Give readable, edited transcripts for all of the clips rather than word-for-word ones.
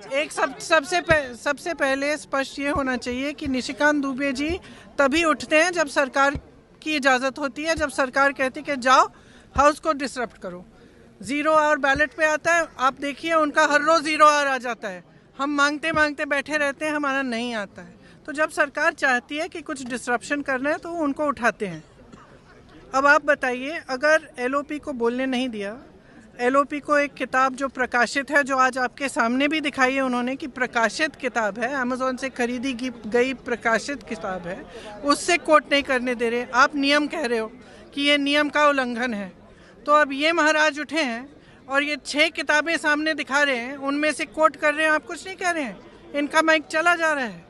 सबसे पहले स्पष्ट ये होना चाहिए कि निशिकांत दुबे जी तभी उठते हैं जब सरकार की इजाज़त होती है, जब सरकार कहती है कि जाओ हाउस को डिसरप्ट करो। 0 आवर बैलेट पे आता है, आप देखिए उनका हर रोज़ 0 आवर आ जाता है। हम मांगते मांगते बैठे रहते हैं, हमारा नहीं आता है। तो जब सरकार चाहती है कि कुछ डिसरप्शन करना है तो उनको उठाते हैं। अब आप बताइए, अगर एलओपी को बोलने नहीं दिया, एलओपी को एक किताब जो प्रकाशित है, जो आज आपके सामने भी दिखाई है उन्होंने कि प्रकाशित किताब है, अमेज़ॉन से खरीदी गई प्रकाशित किताब है, उससे कोट नहीं करने दे रहे। आप नियम कह रहे हो कि ये नियम का उल्लंघन है। तो अब ये महाराज उठे हैं और ये 6 किताबें सामने दिखा रहे हैं, उनमें से कोट कर रहे हैं, आप कुछ नहीं कह रहे हैं। इनका माइक चला जा रहा है।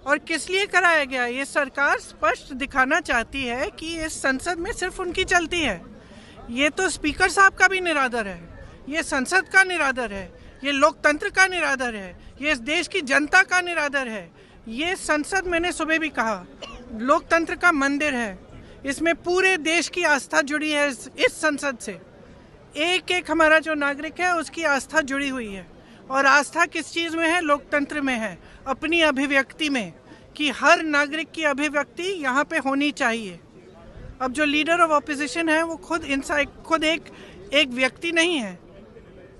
और किस लिए कराया गया? ये सरकार स्पष्ट दिखाना चाहती है कि इस संसद में सिर्फ उनकी चलती है। ये तो स्पीकर साहब का भी निरादर है, ये संसद का निरादर है, ये लोकतंत्र का निरादर है, ये इस देश की जनता का निरादर है। ये संसद, मैंने सुबह भी कहा, लोकतंत्र का मंदिर है। इसमें पूरे देश की आस्था जुड़ी है। इस संसद से एक एक हमारा जो नागरिक है उसकी आस्था जुड़ी हुई है। और आस्था किस चीज़ में है? लोकतंत्र में है, अपनी अभिव्यक्ति में, कि हर नागरिक की अभिव्यक्ति यहाँ पे होनी चाहिए। अब जो लीडर ऑफ ऑपोजिशन है वो खुद एक व्यक्ति नहीं है,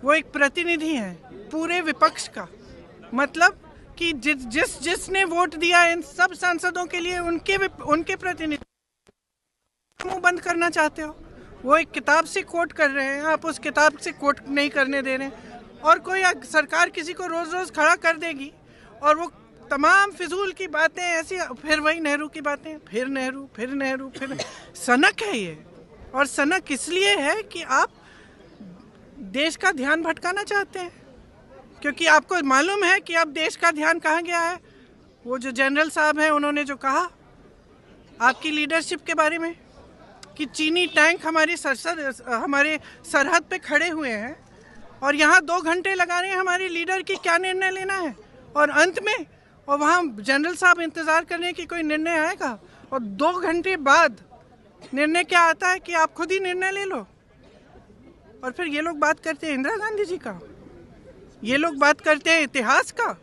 वो एक प्रतिनिधि है पूरे विपक्ष का। मतलब कि जिसने वोट दिया इन सब सांसदों के लिए, उनके प्रतिनिधि मुंह बंद करना चाहते हो। वो एक किताब से कोट कर रहे हैं, आप उस किताब से कोट नहीं करने दे रहे हैं। और कोई सरकार किसी को रोज रोज खड़ा कर देगी और वो तमाम फिजूल की बातें ऐसी, फिर वही नेहरू की बातें, फिर नेहरू। सनक है ये। और सनक इसलिए है कि आप देश का ध्यान भटकाना चाहते हैं, क्योंकि आपको मालूम है कि अब देश का ध्यान कहाँ गया है। वो जो जनरल साहब हैं, उन्होंने जो कहा आपकी लीडरशिप के बारे में कि चीनी टैंक हमारे सरहद पे खड़े हुए हैं और यहाँ 2 घंटे लगा रहे हैं हमारी लीडर की क्या निर्णय लेना है। और अंत में और वहाँ जनरल साहब इंतज़ार कर रहे हैं कि कोई निर्णय आएगा, और 2 घंटे बाद निर्णय क्या आता है कि आप खुद ही निर्णय ले लो। और फिर ये लोग बात करते हैं इंदिरा गांधी जी का, ये लोग बात करते हैं इतिहास का।